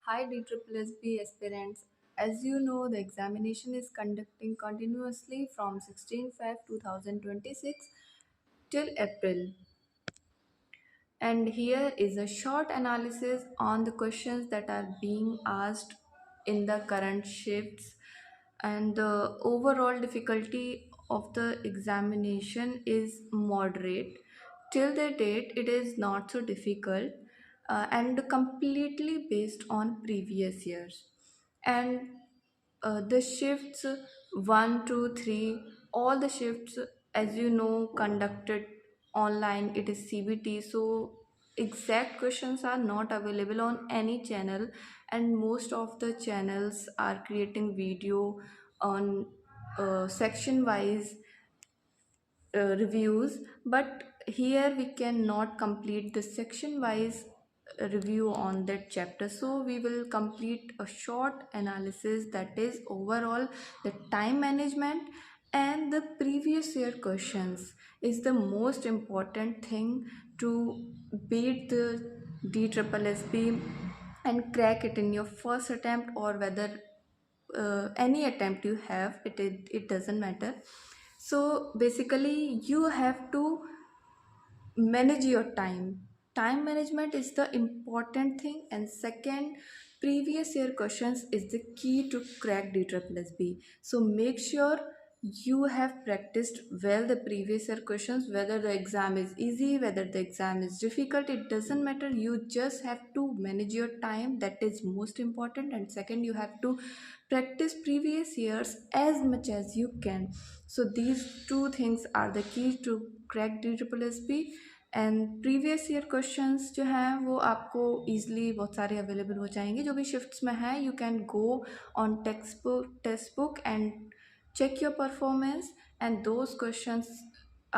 Hi DSSB aspirants. As you know, the examination is conducting continuously from 16 Feb 2026 till April. And here is a short analysis on the questions that are being asked in the current shifts, and the overall difficulty of the examination is moderate. Till the date, it is not so difficult and completely based on previous years. And the shifts 1, 2, 3, all the shifts, as you know, conducted online. It is CBT, so exact questions are not available on any channel, and most of the channels are creating video on section wise reviews, but here we cannot complete the section wise review on that chapter, so we will complete a short analysis, that is overall the time management and the previous year questions is the most important thing to beat the DSSB and crack it in your first attempt, or whether any attempt you have, it doesn't matter. So basically you have to manage your time management is the important thing, and second, previous year questions is the key to crack DSSB. So make sure you have practiced well the previous year questions, whether the exam is easy, whether the exam is difficult, it doesn't matter. You just have to manage your time, that is most important. And second, you have to practice previous years as much as you can. So these two things are the key to crack DSSB. And previous year questions जो हैं वो आपको easily बहुत सारे available हो जाएंगे जो भी शिफ्ट्स में हैं. You can go on text book and check your performance, and those questions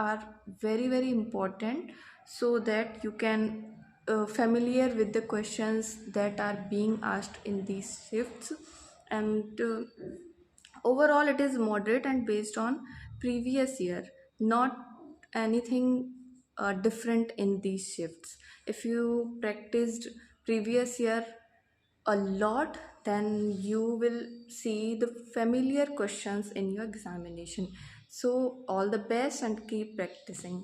are very very important, so that you can familiar with the questions that are being asked in these shifts. And overall it is moderate and based on previous year, not anything different in these shifts. If you practiced previous year a lot, then you will see the familiar questions in your examination. So all the best and keep practicing.